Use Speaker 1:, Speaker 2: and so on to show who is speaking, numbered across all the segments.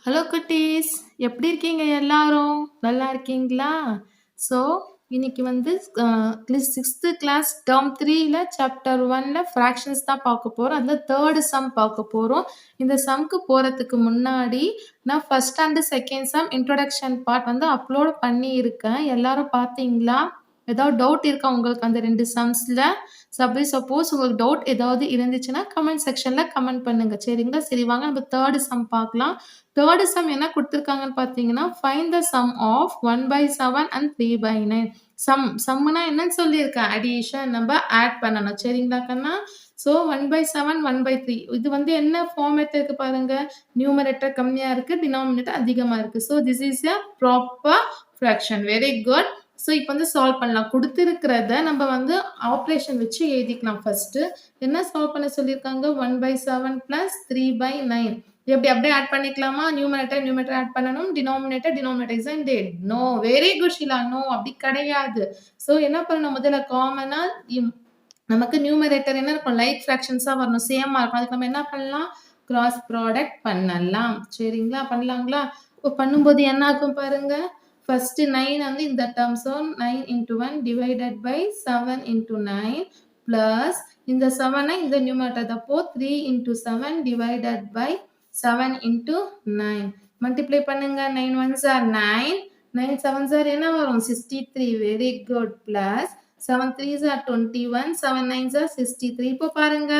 Speaker 1: Hello குட்டீஸ்! எப்படி இருக்கீங்க எல்லாரும்? நல்லா இருக்கீங்களா? ஸோ, இன்னைக்கு வந்து அ 6த் கிளாஸ் டெர்ம் 3ல சாப்டர் 1ல ஃபிராக்ஷன்ஸ் தான் பார்க்க போறோம். அதுல 3 சம் பார்க்க போறோம். இந்த சம்க்கு போறதுக்கு முன்னாடி, நான் first and second sum introduction part வந்து அப்லோட் பண்ணியிருக்கேன். எல்லாரும் பார்த்தீங்களா? ஏதாவது டவுட் இருக்கா உங்களுக்கு அந்த 2 சம்ஸ்ல? சப்போஸ் உங்களுக்கு டவுட் ஏதாவது இருந்துச்சுன்னா, கமெண்ட் செக்ஷன்ல கமெண்ட் பண்ணுங்க. சரிங்களா? சரி வாங்க நம்ம 3 சம் பார்க்கலாம். 3 சம் என்ன குடுத்துருக்காங்கன்னு பார்த்தீங்கன்னா, find the sum of 1/7 and 3/9. சம்முனா என்னன்னு சொல்லியிருக்கேன். அடிஷன் நம்ப ஆட் பண்ணணும். சரிங்களா கண்ணா? ஸோ 1/7, 1/3 இது வந்து என்ன ஃபார்மேட் இருக்கு பாருங்க. நியூமரேட்டர் கம்மியா இருக்கு, டினாமினேட்டர் அதிகமா இருக்கு. So this is a proper fraction. Very good. So இப்ப வந்து சால்வ் பண்ணலாம். குடுத்திருக்கிறத நம்ம வந்து ஆப்பரேஷன் வச்சு எழுதிக்கலாம் ஃபர்ஸ்ட்டு. என்ன சால்வ் பண்ண சொல்லியிருக்காங்க? 1/7 பிளஸ் 3/9. எப்படி அப்படியே ஆட் பண்ணிக்கலாமா? நியூமரேட்டர் ஆட் பண்ணணும். Denominator isn't it? No. Very good Sheela. No அப்படி கிடையாது. ஸோ என்ன பண்ணணும்? முதல்ல காமனா நமக்கு நியூமரேட்டர் என்ன இருக்கும்? லைக் ஃபிராக்ஷன்ஸா வரணும். சேமா இருக்கும். அதுக்கு நம்ம என்ன பண்ணலாம்? கிராஸ் ப்ராடக்ட் பண்ணலாம். சரிங்களா? பண்ணலாங்களா? இப்போ பண்ணும்போது என்ன ஆகும் பாருங்க. ஃபர்ஸ்ட் 9 வந்து இந்த term. So 9 into 1 divided by 7 into 9 plus இந்த 7 இந்த நியூமரேட்டர். அப்போ 3 into 7 divided by 7 into 9. Multiply பண்ணுங்க. 9 ones are 9. 9 sevens are என்ன வரும்? 63. Very good. Plus 7 threes are 21. 7 nines are 63. இப்போ பாருங்க.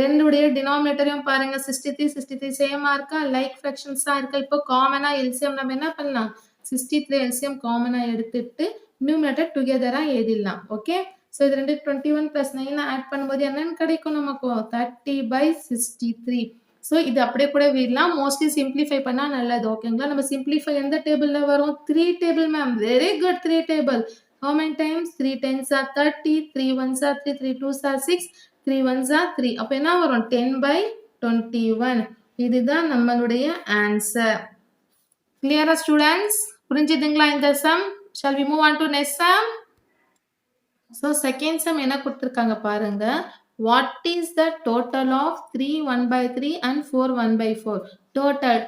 Speaker 1: ரெண்டுடைய டினாமினேட்டரையும் பாருங்க. 63 சேமா இருக்கா? லைக் ஃபிராக்ஷன்ஸா இருக்கா? இப்போ காமனா எல்சிஎம் நம்ம என்ன பண்ணலாம்? 63 எல்சிஎம் காமனா எடுத்துட்டு நியூமரேட்டர் டுகெதரா எழுதிடலாம். ஓகே. ஸோ இது 2 21 plus 9 ஆட் பண்ணும்போது என்னன்னு கிடைக்கும் நமக்கு? 30/63. ஸோ இது அப்படியே கூட விடலாம். மோஸ்ட்லி சிம்பிளிஃபை பண்ணா நல்லது. ஓகேங்களா? நம்ம சிம்பிளிஃபை எந்த டேபிள்ல வரும்? 3 table ma'am. Very good. 3 table. How many times? 3 10s are 30, 3 1s are 3, 3 2s are 6, 3 1s are 3. அப்ப என்ன வரும்? 10/21. இதுதான் நம்மளுடைய ஆன்சர். கிளியரா ஸ்டூடெண்ட்ஸ்? புரிஞ்சுதுங்களா இந்த some? Shall we move on to next sum? So second sum என்ன கொடுத்திருக்காங்க பாருங்க. What is the total of 3 1/3 and 4 1/4?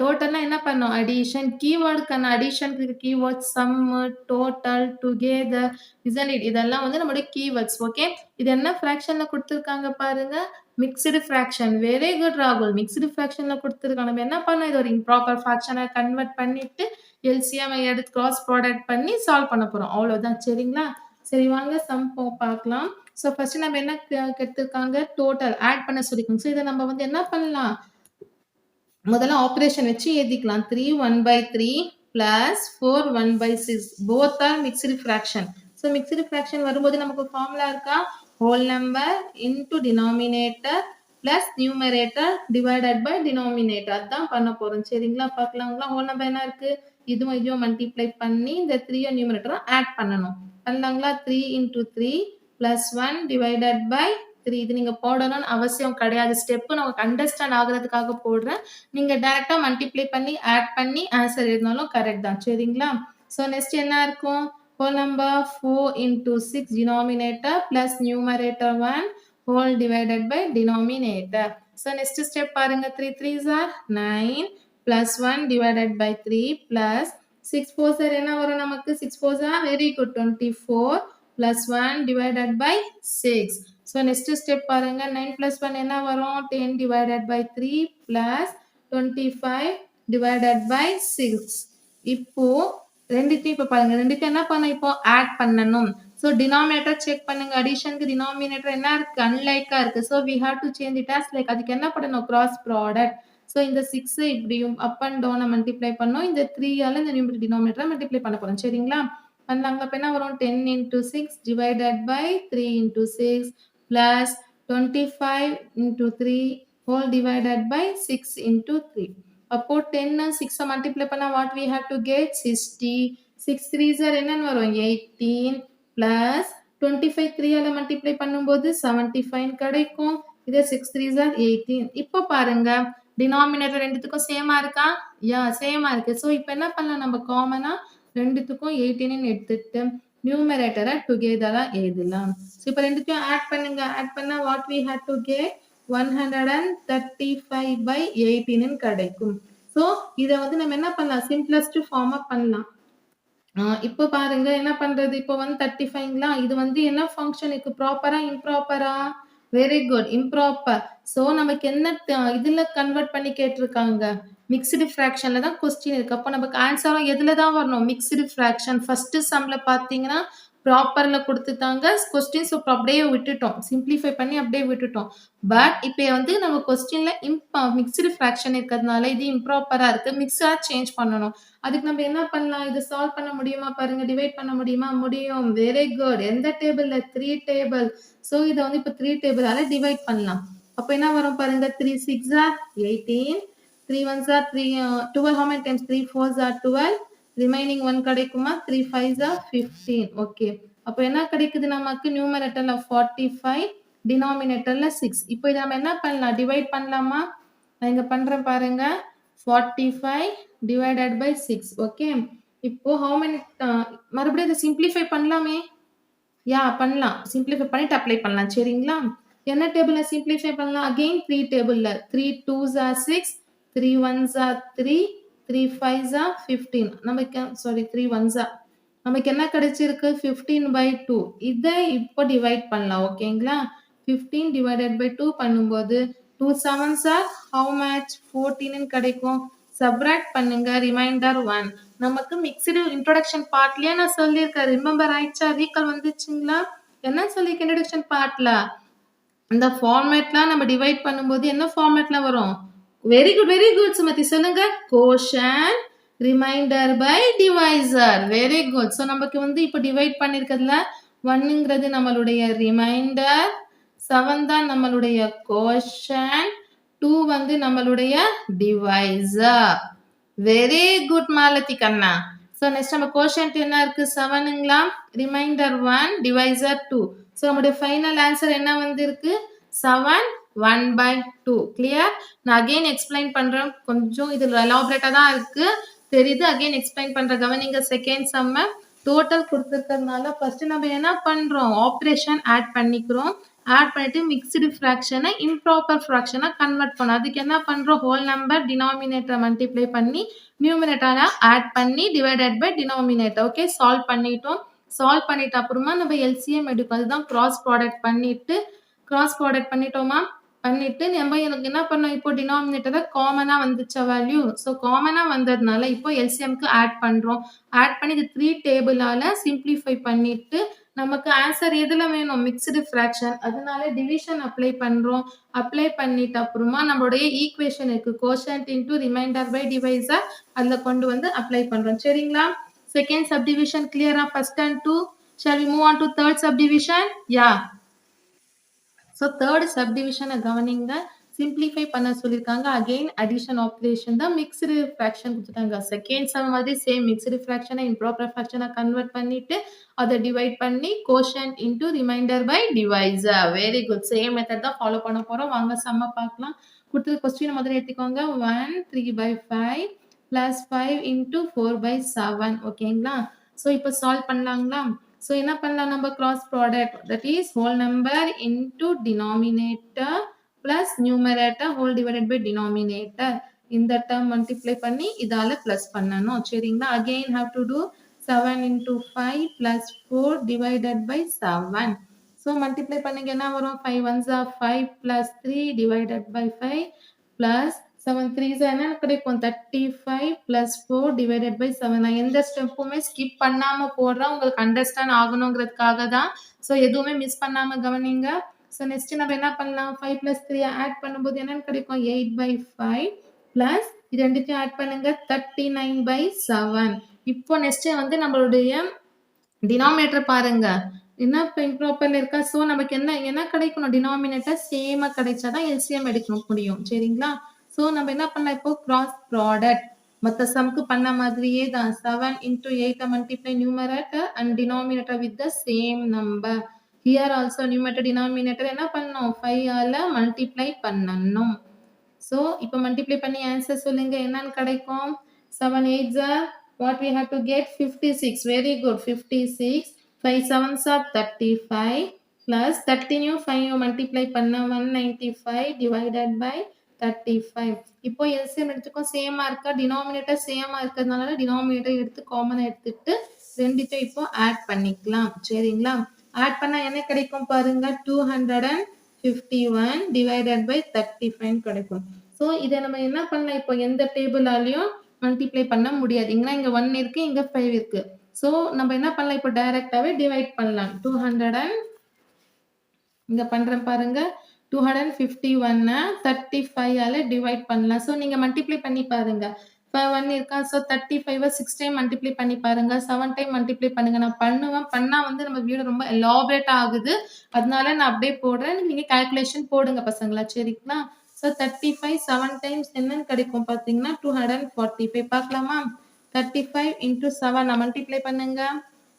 Speaker 1: டோட்டல்னா என்ன பண்ணும்? அடிஷன். கீவேர்டுக்கான அடிஷனுக்கு keyword sum, total, together, isn't it? இதெல்லாம் வந்து நம்மளுடைய கீவேர்ட்ஸ். ஓகே. இது என்ன ஃபிராக்ஷன்ல கொடுத்திருக்காங்க பாருங்க. Mixed fraction. வெரி குட் ராகுல். மிக்ஸ்டு ஃபிராக்ஷன்ல கொடுத்திருக்காங்க. நம்ம என்ன பண்ணோம்? இது ஒரு இம்ப்ராப்பர் ஃபிராக்ஷனை கன்வெர்ட் பண்ணிட்டு எல்சிஎம் எடுத்து கிராஸ் ப்ராடக்ட் பண்ணி சால்வ் பண்ண போறோம். அவ்வளவுதான். சரிங்களா? சரி வாங்க சம் பார்க்கலாம். ஸோ ஃபர்ஸ்ட் நம்ம என்ன எடுத்திருக்காங்க? டோட்டல் ஆட் பண்ண சொல்லிருக்காங்க. ஸோ இதை நம்ம வந்து என்ன பண்ணலாம்? முதல்ல ஆபரேஷன் வச்சு எழுதிக்கலாம். 3 1/3 plus 4 1/6. both are mixed fraction. So mixed fraction வரும்போது நமக்கு ஃபார்முலா இருக்கா? Whole number into denominator plus numerator divided by denominator. அதான் பண்ண போறோம். சரிங்களா? பார்க்கலாங்களா? ஹோல் நம்பர் என்ன இருக்கு? இதுவும் மல்டிப்ளை பண்ணி இந்த 3 நியூமரேட்டரை ஆட் பண்ணணும். பண்ணலாங்களா? 3 into 3 plus 1 divided by 3. இது நீங்க போடணும்னு அவசியம் கிடையாது. ஸ்டெப் நமக்கு அண்டர்ஸ்டாண்ட் ஆகுறதுக்காக போடுறேன். நீங்க டைரக்டா மல்டிப்ளை பண்ணி ஆட் பண்ணி ஆன்சர் எழுதினாலும் கரெக்ட் தான். சரிங்களா? ஸோ நெக்ஸ்ட் என்ன இருக்கும்? Whole number 4 into 6 denominator plus numerator 1 whole divided by denominator. So next step பாருங்க. 3 3s are 9 plus 1 divided by 3 plus 6 4s are என்ன வரும் நமக்கு? 6 4s are very good 24 plus 1 divided by 6. So next step பாருங்க. 9 plus 1 என்ன வரும்? 10 divided by 3 plus 25 divided by 6. இப்போ ரெண்டுத்தையும் இப்போ பாருங்க. ரெண்டுத்தையும் என்ன பண்ணணும்? இப்போ ஆட் பண்ணணும். So denominator check பண்ணுங்க. அடிஷனுக்கு denominator என்ன இருக்கு? அன்லைக்கா இருக்கு. So we have to change it as like. அதுக்கு என்ன பண்ணணும்? Cross product. ஸோ இந்த 6 இப்படியும் அப் அண்ட் டவுனை மல்டிப்ளை பண்ணோம். இந்த 3ஆல இந்த டினாமினேட்டரை மல்டிப்ளை பண்ண போறோம். சரிங்களா? பண்ணாங்க. அப்ப என்ன வரும்? 10 into 6 divided by 3 into 6 plus 25 into 3 whole divided by 6 into 3. அப்போ 10 6 மல்டிப்ளை பண்ணா what we have to get? 60. 6 3s are என்னன்னு வரும்? 18 plus 25 3ஆல மல்டிப்ளை பண்ணும்போது 75 கிடைக்கும். இதே 6 3s are 18. இப்போ பாருங்க. டினாமினேட்டர் ரெண்டுத்துக்கும் சேமா இருக்கா? யா சேமா இருக்கு. ஸோ இப்போ என்ன பண்ணலாம்? நம்ம காமனா ரெண்டுத்துக்கும் 18 எடுத்துட்டு நியூமரேட்டரை டுகெதரா எழுதலாம். ஸோ இப்போ ரெண்டுத்தையும் ஆட் பண்ணுங்க. ஆட் பண்ணா what we had to get? 135/18 கிடைக்கும். ஸோ இத வந்து நம்ம என்ன பண்ணலாம்? சிம்ப்ளஸ்ட் ஃபார்மா பண்ணலாம். இப்போ பாருங்க என்ன பண்றது? இப்போ வந்து 35ங்களா? இது வந்து என்ன ஃபங்ஷனுக்கு ப்ராப்பரா, இம்ப்ராப்பரா? Very good. இம்ப்ராப்பர். ஸோ நமக்கு என்ன இதுல கன்வெர்ட் பண்ணி கேட்டிருக்காங்க? மிக்ஸ்டு ஃபிராக்ஷன்ல தான் கொஸ்டின் இருக்கு. அப்போ நமக்கு ஆன்ஸரும் எதுல தான் வரணும்? Mixed fraction. ஃபர்ஸ்ட் சம்ல பார்த்தீங்கன்னா, ப்ராப்பர்ல குடுத்துட்டாங்க. கொஸ்டின்ஸ் இப்ப அப்படியே விட்டுட்டோம். சிம்ப்ளிஃபை பண்ணி அப்படியே விட்டுட்டோம். பட் இப்ப வந்து நம்ம கொஸ்டின்ல மிக்ஸ்டு ஃபிராக்ஷன் இருக்கிறதுனால இது இம்ப்ராப்பரா இருக்கு. மிக்ஸா சேஞ்ச் பண்ணணும். அதுக்கு நம்ம என்ன பண்ணலாம்? இத சால்வ் பண்ண முடியுமா பாருங்க. டிவைட் பண்ண முடியுமா? முடியும். Very good. எந்த டேபிள்ல? 3 டேபிள். ஸோ இத வந்து இப்ப 3 டேபிளால டிவைட் பண்ணலாம். அப்ப என்ன வரும் பாருங்க. 3 6 R 18. 3 1s are 3 12. How many times? 3 4s are 12. Remaining 1 கிடைக்குமா? 3 5s are 15. ஓகே. அப்ப என்ன கிடைக்குது நமக்கு? நியூமரேட்டர்ல 45, டினாமினேட்டர்ல 6. இப்போ இத நம்ம என்ன பண்ணலாம்? டிவைட் பண்ணலாமா? நான் இங்க பண்றேன் பாருங்க. 45 divided by 6. ஓகே. இப்போ how many மறுபடியும் இத சிம்ப்ளிஃபை பண்ணலாமே? பண்ணலாம். சிம்ப்ளிஃபை பண்ணிட்டு அப்ளை பண்ணலாம். சரிங்களா? என்ன டேபிள்ல சிம்ப்ளிஃபை பண்ணலாம்? அகைன் 3 டேபிள்ல. 3 2s are 6, 3 1s are 3, 3 5s are 15. நமக்கு 3 1s are. நமக்கு என்ன கிடைச்சிருக்கு? 15/2. இத இப்போ டிவைட் பண்ணலாம். ஓகேங்களா? 15 divided by 2 பண்ணும்போது 2 7s are how much? 14 ன்னு கிடைக்கும். சப்ராக்ட் பண்ணுங்க. ரிமைண்டர் 1. நமக்கு மிக்ஸ்டு இன்ட்ரோடக்ஷன் பார்ட்லயே நான் சொல்லியிருக்கேன். ரிமெம்பர் ஆயிடுச்சா? ரீகால் வந்துச்சுங்களா? என்ன சொல்லியிருக்கேன் இன்ட்ரோடக்ஷன் பார்ட்ல? இந்த ஃபார்மேட்லாம் நம்ம டிவைட் பண்ணும்போது என்ன ஃபார்மேட்ல வரும்? Very good, very good Sumathi. சொல்லுங்க. Quotient remainder by divisor. Very good. So நமக்கு வந்து இப்போ டிவைட் பண்ணிருக்கிறதுல 1ங்கிறது நம்மளுடைய ரிமைண்டர், 7 தான் நம்மளுடைய கோஷன், 2 வந்து நம்மளுடைய டிவைசர். வெரி குட் மாலதி கண்ணா. ஸோ நெக்ஸ்ட் நம்ம கோஷன்ட் என்ன இருக்கு? 7ங்களா? Remainder 1, divisor 2. ஸோ நம்முடைய ஃபைனல் ஆன்சர் என்ன வந்து இருக்கு? 7 1/2. கிளியர்? நான் அகைன் எக்ஸ்பிளைன் பண்றேன். கொஞ்சம் இது எலாபரேட்டா தான் இருக்கு. தெரியுது. அகைன் எக்ஸ்பிளைன் பண்ற கவனிங்க. செகண்ட் சம்ம டோட்டல் கொடுத்துருக்கிறதுனால ஃபர்ஸ்ட் நம்ம என்ன பண்றோம்? ஆப்ரேஷன் ஆட் பண்ணிக்கிறோம். ஆட் பண்ணிட்டு மிக்ஸ்டு ஃபிராக்ஷனை இம்ப்ராப்பர் ஃபிராக்ஷனா கன்வெர்ட் பண்ணோம். அதுக்கு என்ன பண்றோம்? ஹோல் நம்பர் டினாமினேட்டர் மல்டிப்ளை பண்ணி நியூமினேட்டரை ஆட் பண்ணி divided by denominator. Okay, solve பண்ணிட்டோம். சால்வ் பண்ணிட்டு அப்புறமா நம்ம எல்சிஎம் எடுக்கும். அதுதான் கிராஸ் ப்ராடக்ட் பண்ணிட்டு கிராஸ் ப்ராடக்ட் பண்ணிட்டோமா? பண்ணிட்டு நம்ம எனக்கு என்ன பண்ணோம்? இப்போ டினாமினேட்டரை காமனா வந்துச்சா வேல்யூ? ஸோ காமனா வந்ததுனால இப்போ எல்சிஎம்க்கு ஆட் பண்றோம். ஆட் பண்ணி இது 3 டேபிளால சிம்ப்ளிஃபை பண்ணிட்டு நமக்கு ஆன்சர் எதுல வேணும்? Mixed fraction. அதனால டிவிஷன் அப்ளை பண்றோம். அப்ளை பண்ணிட்டு அப்புறமா நம்மளுடைய ஈக்குவேஷன் இருக்கு. Quotient into remainder by divisor. அதுல கொண்டு வந்து அப்ளை பண்றோம். சரிங்களா? செகண்ட் சப்டிவிஷன் கிளியரா? First and 2. Shall we move on to third subdivision? Yeah. So third சப்டிவிஷனை கவனிங்க. சிம்ப்ளிஃபை பண்ண சொல்லியிருக்காங்க. அகெயின் அடிஷன் ஆப்ரேஷன் தான். மிக்ஸ்டு ஃப்ராக்ஷன் கொடுத்துட்டாங்க. செகண்ட் சம் மாதிரி சேம் மிக்ஸ்டு ஃப்ராக்ஷனை இம்ப்ராப்பர் ஃப்ராக்ஷனை கன்வெர்ட் பண்ணிட்டு அதை டிவைட் பண்ணி quotient into remainder by divisor. Very good. Same method தான் ஃபாலோ பண்ண போறோம். வாங்க சம்ம பார்க்கலாம். கொடுத்தது கொஸ்டின் முதல்ல எடுத்துக்கோங்க. 1 3/5 plus 5 into 4/7. ஓகேங்களா? ஸோ இப்போ சால்வ் பண்ணலாங்களா? ஸோ என்ன பண்ணலாம்? நம்ம cross product, that is whole number into denominator plus numerator whole divided by denominator. இந்த டேர்ம் மல்டிப்ளை பண்ணி இதால பிளஸ் பண்ணணும். சரிங்களா? Again have to do 7 into 5 plus 4 divided by 7. So multiply பண்ணுங்க. என்ன வரும்? 5 1s are 5 plus 3 divided by 5 plus 7 3s என்ன கிடைக்கும்? 35 plus 4 divided by 7. நான் எந்த ஸ்டெப்புமே ஸ்கிப் பண்ணாம போடுறேன். உங்களுக்கு அண்டர்ஸ்டாண்ட் ஆகணுங்கிறதுக்காக தான். ஸோ எதுவுமே மிஸ் பண்ணாம கவனிங்க. ஸோ நெக்ஸ்ட் நம்ம என்ன பண்ணலாம்? 5 plus 3 ஆட் பண்ணும்போது என்னன்னு கிடைக்கும்? 8/5 plus இது ரெண்டுத்தையும் ஆட் பண்ணுங்க. 39/7. இப்போ நெக்ஸ்ட் வந்து நம்மளுடைய டினாமினேட்டர் பாருங்க. என்ன இம்ப்ராப்பர்ல இருக்கா? ஸோ நமக்கு என்ன என்ன கிடைக்கணும்? டினாமினேட்டர் சேமா கிடைச்சாதான் எல்சிஎம் எடுக்க முடியும். சரிங்களா? ஸோ நம்ம என்ன பண்ணலாம்? இப்போ கிராஸ் ப்ராடக்ட் மற்ற சம்க்கு பண்ண மாதிரியே தான். 7 into 8 multiply numerator and denominator with the same number. Here also numerator denominator என்ன பண்ணணும்? 5 ஆல மல்டிப்ளை பண்ணணும். ஸோ இப்போ மல்டிப்ளை பண்ணி ஆன்சர் சொல்லுங்க. என்னன்னு கிடைக்கும்? 7 8s are what we have to get? 56. Very good. 56. 5 7s are 35 plus 13 5 multiply பண்ண 195 divided by 35. இப்போ எல்சிஎம் எடுத்துக்கோ சேமா இருக்கா? டினாமினேட்டர் சேமா இருக்கிறதுனால டினாமினேட்டர் எடுத்து காமனா எடுத்துட்டு 2த்தையும் இப்போ ஆட் பண்ணிக்கலாம். சரிங்களா? ஆட் பண்ணா என்ன கிடைக்கும் பாருங்க. 251 டிவைடட் பை 35 கிடைக்கும். ஸோ இதை நம்ம என்ன பண்ணலாம்? இப்போ எந்த டேபிளாலையும் மல்டிப்ளை பண்ண முடியாது. இங்க 1 இருக்கு, இங்க 5 இருக்கு. ஸோ நம்ம என்ன பண்ணலாம்? இப்போ டைரக்டாவே டிவைட் பண்ணலாம். 200 இங்க பண்றேன் பாருங்க. 251 35 ஆல டிவைட் பண்ணலாம். ஸோ நீங்க மல்டிப்ளை பண்ணி பாருங்க. 1 இருக்கா? ஸோ 35 6 டைம் மல்டிப்ளை பண்ணி பாருங்க. 7 டைம் மல்டிப்ளை பண்ணுங்க. நான் பண்ணுவேன். பண்ணா வந்து நம்ம வீடு ரொம்ப எலாபரேட் ஆகுது. அதனால நான் அப்படியே போடுறேன். நீங்க கால்குலேஷன் போடுங்க பசங்களா. சரிங்களா? ஸோ 35 7 டைம்ஸ் என்னன்னு கிடைக்கும் பார்த்தீங்கன்னா 245 பார்க்கலாமா? 35 into 7 நான் மல்டிப்ளை பண்ணுங்க.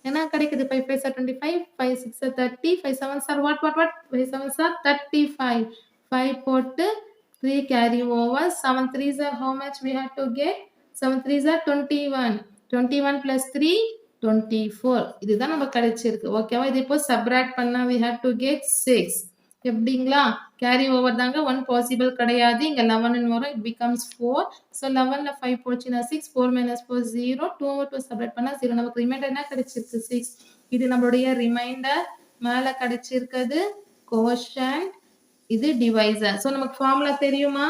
Speaker 1: என்ன கிடைக்குது? 5 5s are 25, 5 6s are 30, 5 7s are what? 5 7s are 35. 5 போட்டு 3 carry over. 7 3s are how much we have to get? 7 3s are 21. 21 plus 3, 24. இதுதான் நம்ம கிடைச்சிருக்கு. ஓகேவா? இது இப்போ subtract பண்ணா we have to get 6. எப்படிங்களா? கேரி ஓவர் தாங்க. 1 பாசிபிள் கிடையாது. இங்க 11 வரும். It becomes 4. ஸோ 11ல 5 போச்சுன்னா 6. 4 minus 4 0. 2 over 2 சப்ராக்ட் பண்ணா 0. நமக்கு ரிமைண்டர் என்ன கிடைச்சிருக்கு? 6. இது நம்மளுடைய ரிமைண்டர். மேல கிடைச்சிருக்கிறது கோஷன்ட். இது டிவைசர். ஸோ நமக்கு ஃபார்முலா தெரியுமா?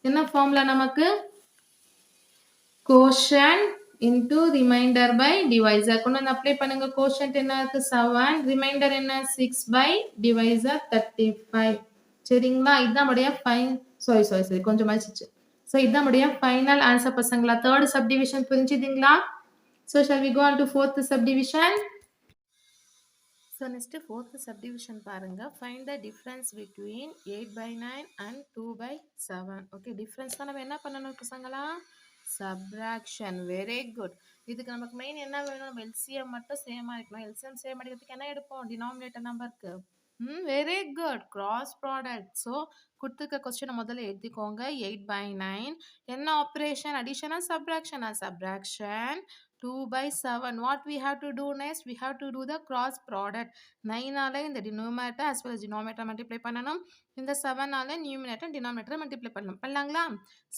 Speaker 1: என்ன ஃபார்முலா நமக்கு? Quotient into remainder by divisor. கொண்டு வந்து அப்ளை பண்ணுங்க. கோஷன்ட் என்ன இருக்கு? 7. ரிமைண்டர் என்ன? 6 பை டிவைசர் 35. சரிங்களா? இதுதான் நம்முடைய சாரி கொஞ்சம் மடிச்சிச்சு. ஸோ இதுதான் நம்முடைய ஃபைனல் ஆன்சர் பசங்களா. தேர்ட் சப்டிவிஷன் புரிஞ்சுதுங்களா? So shall we go on to fourth subdivision? So next fourth subdivision பாருங்க. Find the difference between 8/9 and 2/7. Okay, difference தான் நம்ம என்ன பண்ணணும் பசங்களா? சப்ராக்ஷன். Very good. இதுக்கு நமக்கு மெயின் என்ன வேணும்? நம்ம எல்சிஎம் மட்டும் சேமா இருக்கணும். எல்சிஎம் சேம் அடிக்கிறதுக்கு என்ன எடுப்போம்? டினாமினேட்டர் நம்பருக்கு. Very good. Cross product. So கொடுத்துருக்க கொஸ்டினை முதல்ல எழுதிக்கோங்க. 8/9 என்ன operation? அடிஷனா சப்ராக்ஷனா? Subtraction. 2/7. What we have to do next? We have to do the cross product. 9 ஆல இந்த denominator as well as denominator multiply பண்ணணும். இந்த 7 ஆல numerator denominator multiply பண்ணணும். பண்ணலாங்களா?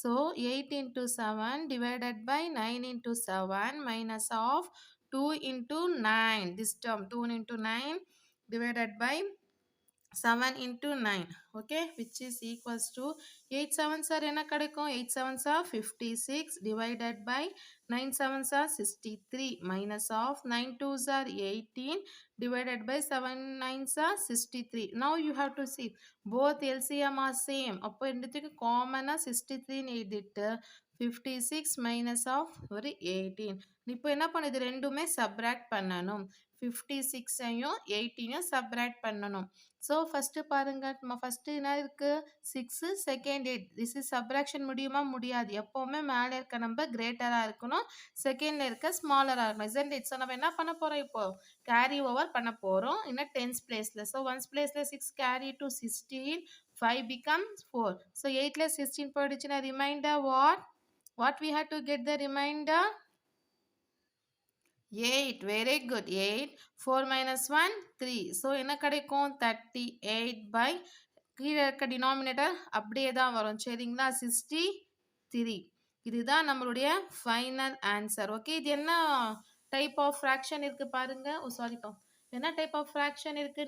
Speaker 1: So 8 into 7 divided by 9 into 7 minus of 2 into 9. This term 2 into 9 divided by 7 into 9. Okay, which is equals to 8 7s are என்ன கிடைக்கும்? 8 7s are 56 divided by 9 7s are 63 minus of 9 2s are 18 divided by 7 9s are 63. Now you have to see both LCM are same. அப்போ ரெண்டுத்துக்கு காமனா 63 ன்னு எழுதிட்டு 56 minus of ஒரு 18. இப்போ என்ன பண்ணுது? ரெண்டுமே சப்ராக்ட் பண்ணணும். 56ஐயும் 18ஐயும் சப்ராக்ட் பண்ணணும். ஸோ ஃபஸ்ட்டு பாருங்க. நம்ம ஃபஸ்ட்டு என்ன இருக்கு? 6 செகண்ட் 8. திஸ் இஸ் சப்ராக்ஷன் முடியுமா? முடியாது. எப்போவுமே மேலே இருக்க நம்பர் கிரேட்டராக இருக்கணும். செகண்டில் இருக்க ஸ்மாலராக இருக்கணும். Isn't it? ஸோ நம்ம என்ன பண்ண போகிறோம்? இப்போ கேரி ஓவர் பண்ண போகிறோம். இன்னும் 10s பிளேஸில். ஸோ 1s பிளேஸில் 6 கேரி டு 16. 5 becomes 4. ஸோ 8ல 16 போயிடுச்சுன்னா remainder what we have to get the remainder? 8. Very good. 8. 4 minus 1 3. So என்ன கிடைக்கும்? 38 by கீழே இருக்க டினாமினேட்டர் அப்படியே தான் வரும். சரிங்களா? 63. இதுதான் நம்மளுடைய ஃபைனல் ஆன்சர். ஓகே, இது என்ன டைப் ஆஃப் ஃப்ராக்ஷன் இருக்கு பாருங்க. சாரிப்பா, என்ன டைப் ஆஃப் ஃப்ராக்ஷன் இருக்கு?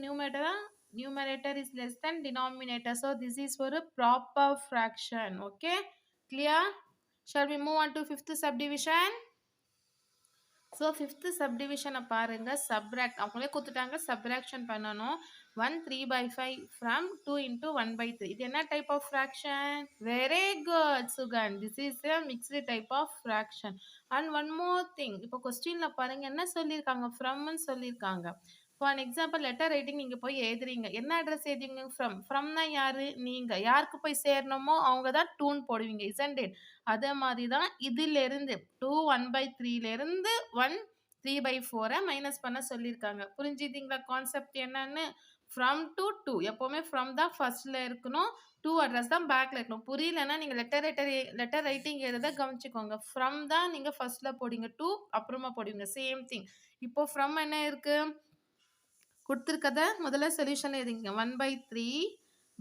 Speaker 1: Numerator is less then denominator. So this is ஒரு proper fraction. Okay, clear? Shall we move on to fifth subdivision? So fifth சப்டிவிஷனை பாருங்கள். சப்ராக்ட் அவங்களே கொடுத்துட்டாங்க, சப்ராக்ஷன் பண்ணணும். 1 3/5 ஃப்ரம் 2 into 1/3. இது என்ன type of fraction? Very good Sugan. This is a mixed type of fraction. And one more thing, இப்போ கொஸ்டினில் பாருங்கள் என்ன சொல்லியிருக்காங்க? ஃப்ரம்னு சொல்லியிருக்காங்க. ஃபார் எக்ஸாம்பிள் லெட்டர் ரைட்டிங் நீங்கள் போய் எழுதுறீங்க. என்ன அட்ரஸ் எழுதுறீங்க? ஃப்ரம்னா யார்? நீங்கள் யாருக்கு போய் சேரணுமோ அவங்க தான் டூன் போடுவீங்க. Isn't it? அதே மாதிரி தான் இதிலிருந்து 2 1/3லேருந்து 1 3/4 மைனஸ் பண்ண சொல்லியிருக்காங்க. புரிஞ்சுதுங்களா கான்செப்ட் என்னன்னு? From to 2. எப்போவுமே ஃப்ரம் தான் ஃபர்ஸ்ட்ல இருக்கணும். 2 அட்ரஸ் தான் பேக்கில் இருக்கணும். புரியலன்னா நீங்கள் லெட்டர் ரைட்டிங் எழுத கவனிச்சுக்கோங்க. ஃப்ரம் தான் நீங்கள் ஃபர்ஸ்ட்ல போடுங்க. 2 அப்புறமா போடுவீங்க. Same thing. இப்போ ஃப்ரம் என்ன இருக்கு? கொடுத்துருக்கத முதல்ல சொல்யூஷன் எழுதிங்க. 1/3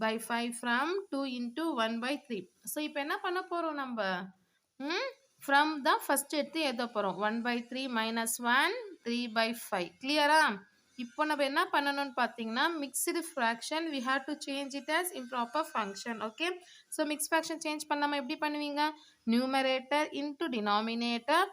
Speaker 1: by 5 from 2 into 1 by 3. So இப்போ என்ன பண்ண போகிறோம் நம்ம ஃப்ரம் தான் ஃபஸ்ட் எடுத்து எழுத போகிறோம் 1 by 3 minus 1 3 by 5 கிளியரா இப்போ நம்ம என்ன பண்ணணும்னு பார்த்தீங்கன்னா mixed fraction we have to change it as improper function okay so mix fraction change பண்ணாமல் எப்படி பண்ணுவீங்க numerator into denominator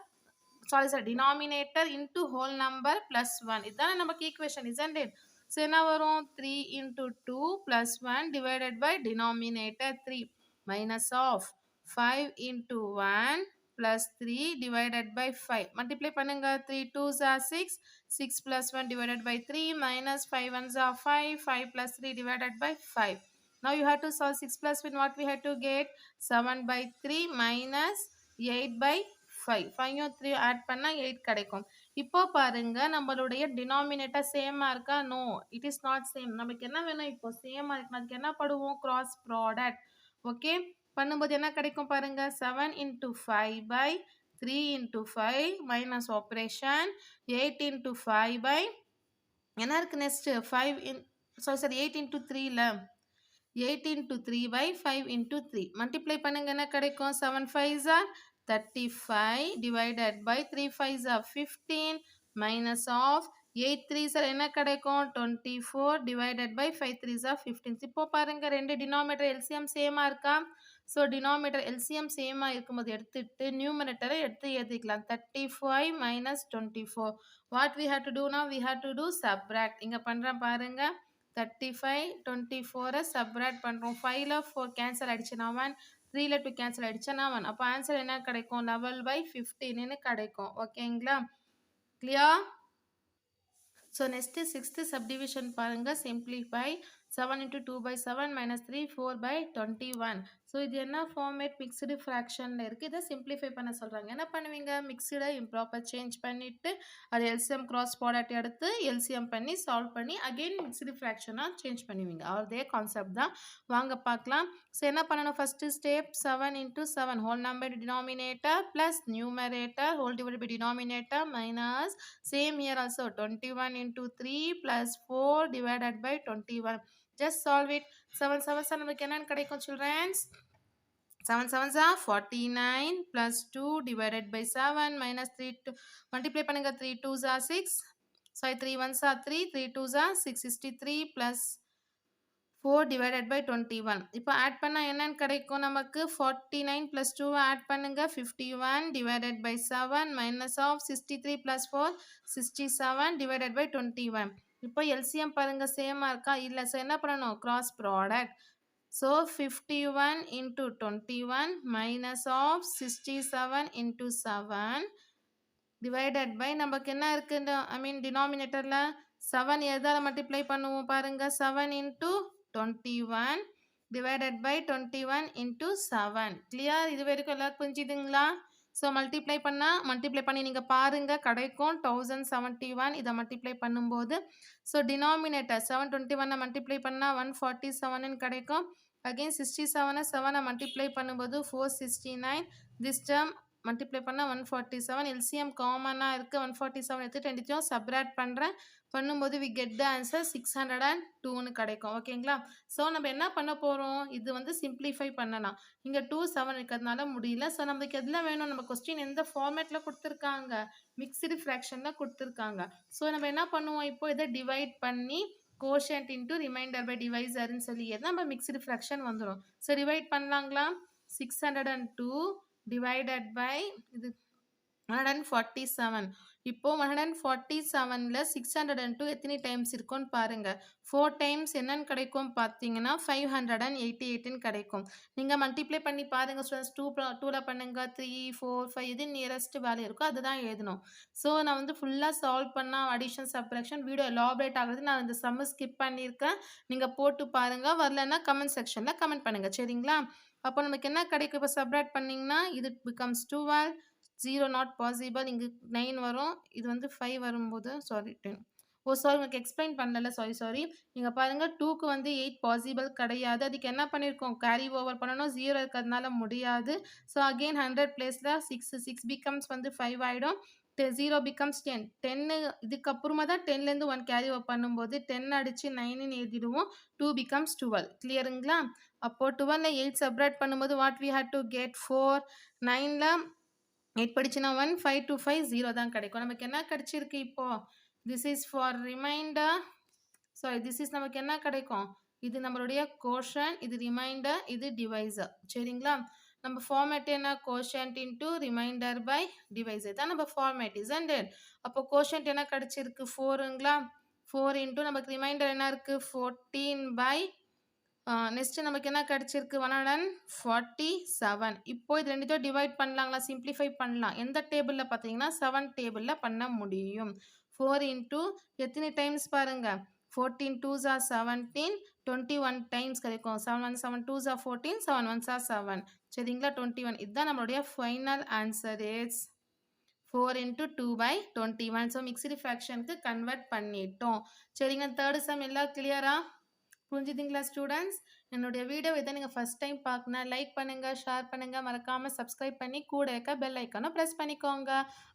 Speaker 1: denominator into whole number plus 1 இதுதானே நமக்கு equation isn't it so என்ன வரும் 3 into 2 plus 1 divided by denominator 3 minus of 5 into 1 plus 3 divided by 5 multiply பண்ணுங்க 3 2s are 6 6 plus 1 divided by 3 minus 5 1s are 5 5 plus 3 divided by 5 now you have to solve 6 plus 1 what we have to get 7 by 3 minus 8 by 5 5 3 ஆட் பண்ணா 8 கிடைக்கும் இப்போ பாருங்க நம்மளுடைய denominator சேமா இருக்கா no it is not same நமக்கு என்ன வேணும் இப்போ சேமா இருக்கு அதுக்கு என்ன பண்ணுவோம் கிராஸ் ப்ராடக்ட் ஓகே பண்ணும்போது என்ன கிடைக்கும் பாருங்க 7 into 5 by 3 into 5 minus operation 8 into 5 by என்ன இருக்கு நெக்ஸ்ட் 5 in sorry 8 into 3 ல 8 into 3 by 5 into 3 multiply பண்ணுங்க என்ன கிடைக்கும் 7 5s are 35 divided by 3 5s are 15 minus of 8 3s are என்ன கிடைக்கும் 24 divided by 5 3s are 15 இப்போ பாருங்க ரெண்டு டினாமினேட்டர் எல்சிஎம் சேமா இருக்கா ஸோ டினாமினேட்டர் எல்சிஎம் சேமா இருக்கும்போது எடுத்துட்டு நியூமரேட்டரை எடுத்து எழுதிக்கலாம் 35 minus 24 what we have to do now we have to do subtract இங்க பண்றேன் பாருங்க 35 24 subtract பண்றோம் 5ல 4 கேன்சல் ஆயிடுச்சுனா 1 3ல 2 கேன்சல் ஆயிடுச்சுனா 1 அப்போ ஆன்சர் என்ன கிடைக்கும் 11/15 ன்னு கிடைக்கும் ஓகேங்களா clear so next 6th subdivision பாருங்க simplify 7 into 2 by 7 minus 3 4 by 21 so இது என்ன ஃபார்மேட் மிக்ஸ்டு ஃப்ராக்ஷனில் இருக்குது இதை சிம்பிளிஃபை பண்ண சொல்கிறாங்க என்ன பண்ணுவீங்க மிக்ஸ்டை இம்ப்ராப்பர் சேஞ்ச் பண்ணிவிட்டு அது எல்சிஎம் கிராஸ் ப்ராடக்ட் எடுத்து எல்சிஎம் பண்ணி சால்வ் பண்ணி அகெயின் மிக்ஸ்டு ஃப்ராக்ஷனாக சேஞ்ச் பண்ணுவீங்க அதே கான்செப்ட் தான் வாங்க பார்க்கலாம் ஸோ என்ன பண்ணணும் first step 7 into 7 whole number denominator plus numerator whole divided by denominator minus same here also 21 into 3 plus 4 divided by 21 just solve it 7 7 நமக்கு என்னன்னு கிடைக்கும் childrens 7 7s are 49 plus 2 divided by 7 minus 3 2 multiply பண்ணுங்க 3 2s are 6 sorry 3 1s are 3 3 2s are 663 plus 4 divided by 21 இப்போ add பண்ணா என்னன்னு கிடைக்கும் நமக்கு 49 plus 2 add பண்ணுங்க 51 divided by 7 minus of 63 plus 4 67 divided by 21 இப்போ LCM பாருங்க சேமா இருக்கா இல்ல சோ என்ன பண்ணனும் cross product so 51 into 21 minus of 67 into 7 divided by நமக்கு என்ன இருக்கு I mean denominatorல 7 எதால மல்டிப்ளை பண்ணுவோம் பாருங்க 7 into 21 divided by 21 into 7 clear இது வரைக்கும் எல்லாரும் புரிஞ்சுதுங்களா ஸோ மல்டிப்ளை பண்ணி நீங்கள் பாருங்கள் கிடைக்கும் 1071 இதை மல்டிப்ளை பண்ணும்போது ஸோ டினாமினேட்டர் 721 மல்டிப்ளை பண்ணால் 147 கிடைக்கும் அகெயின் 67 7 மல்டிப்ளை பண்ணும்போது 469 திஸ் டேர்ம் மல்டிப்ளை பண்ணால் 147 எல்சிஎம் காமனாக இருக்குது 147 எடுத்து ரெண்டுத்தையும் சப்ராக்ட் பண்ணும்போது வி கெட் த ஆன்சர் 602ன்னு கிடைக்கும் ஓகேங்களா ஸோ நம்ம என்ன பண்ண போகிறோம் இது வந்து சிம்பிளிஃபை பண்ணலாம் இங்கே 2 7 இருக்கிறதுனால முடியல ஸோ நமக்கு எதில் வேணும் நம்ம கொஸ்டின் எந்த ஃபார்மேட்டில் கொடுத்துருக்காங்க மிக்ஸ்டு ஃப்ராக்ஷனில் கொடுத்துருக்காங்க ஸோ நம்ம என்ன பண்ணுவோம் இப்போ இதை டிவைட் பண்ணி கோஷன்ட் இன்ட்டு ரிமைண்டர் பை டிவைசர்னு சொல்லி நம்ம மிக்ஸ்டு ஃப்ராக்ஷன் வந்துடும் ஸோ டிவைட் பண்ணலாங்களா 602 divided by இது 147 இப்போ 147ல 602 எத்தனை டைம்ஸ் இருக்கும்னு பாருங்க 4 டைம்ஸ் என்னன்னு கிடைக்கும் பார்த்தீங்கன்னா 588 கிடைக்கும் நீங்க மல்டிப்ளை பண்ணி பாருங்க ஸ்டூடண்ட்ஸ் 2ல பண்ணுங்க 3 4 5 எது நியரஸ்ட் வேல்யூ இருக்கோ அதுதான் எழுதணும் ஸோ நான் வந்து ஃபுல்லாக சால்வ் பண்ண அடிஷன் சப்ட்ராக்ஷன் வீடியோ எலாபரேட் ஆகுது நான் இந்த சம்ம ஸ்கிப் பண்ணியிருக்கேன் நீங்கள் போட்டு பாருங்க வரலன்னா கமெண்ட் செக்ஷனில் கமெண்ட் பண்ணுங்க சரிங்களா அப்போ நமக்கு என்ன கிடைக்கும் இப்போ சப்ராக்ட் பண்ணிங்கன்னா இது பிகம்ஸ் 12 0 நாட் பாசிபிள் இங்கே 9 வரும் இது வந்து 5 வரும்போது சாரி 10 ஓ! சாரி உங்களுக்கு எக்ஸ்ப்ளைன் பண்ணல. சாரி. இங்க பாருங்க 2க்கு வந்து 8 பாசிபிள் கிடையாது. அதுக்கு என்ன பண்ணியிருக்கோம்? கேரி ஓவர் பண்ணணும். 0 இருக்கிறதுனால முடியாது. ஸோ அகைன் 100 பிளேஸ்ல 6 பிகம்ஸ் வந்து 5 ஆயிடும். 0 பிகம்ஸ் 10. 10 இதுக்கப்புறமா தான் 10லேருந்து 1 கேரி ஓவர் பண்ணும்போது 10 அடிச்சு 9ன்னு எழுதிடுவோம். 2 பிகம்ஸ் 12. கிளியருங்களா? அப்போ 12ல 8 சப்ட்ராக்ட் பண்ணும்போது what we had to get 4. 9ல 8 படிச்சுனா 1, 5 to 5 0 தான் கிடைக்கும். நமக்கு என்ன கிடைச்சிருக்கு இப்போ? This is for remainder. Sorry this is நமக்கு என்ன கிடைக்கும்? இது நம்மளுடைய கோஷன்ட், இது ரிமைண்டர், இது டிவைசர். சரிங்களா? நம்ம ஃபார்மேட் என்ன? Quotient into remainder by divisor தான் நம்ம ஃபார்மேட். Isn't it? அப்போ கோஷன்ட் என்ன கிடைச்சிருக்கு? 4ங்களா? 4 இன்டு நமக்கு ரிமைண்டர் என்ன இருக்கு? 14 பை நெக்ஸ்ட் நமக்கு என்ன கிடைச்சிருக்கு? 147. இப்போ இது ரெண்டுத்தையும் டிவைட் பண்ணலாங்களா? சிம்பிளிஃபை பண்ணலாம். எந்த டேபிள்ல பார்த்தீங்கன்னா 7 டேபிள்ல பண்ண முடியும். 4 இன்டு எத்தனை டைம்ஸ் பாருங்க? 14 2s are 17, 21 டைம்ஸ் கிடைக்கும். 7 1 7 2s are 14, 7 1s are 7. சரிங்களா? 21. இதுதான் நம்மளுடைய final answer is 4 into 2 by 21. So mixed ஃப்ராக்ஷனுக்கு கன்வெர்ட் பண்ணிட்டோம். சரிங்க, தேர்ட் சம் எல்லாம் கிளியரா? புரிஞ்சுதுங்களா ஸ்டூடெண்ட்ஸ்? என்னுடைய வீடியோ இதை நீங்கள் ஃபஸ்ட் டைம் பார்க்கணுன்னா லைக் பண்ணுங்கள், ஷேர் பண்ணுங்கள், மறக்காமல் சப்ஸ்கிரைப் பண்ணி கூட இருக்க பெல் ஐக்கானை ப்ரெஸ் பண்ணிக்கோங்க.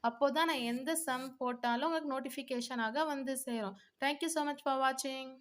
Speaker 1: அப்போ தான் நான் எந்த சம் போட்டாலும் உங்களுக்கு நோட்டிஃபிகேஷனாக வந்து சேரும். தேங்க்யூ ஸோ மச் ஃபார் வாட்சிங்.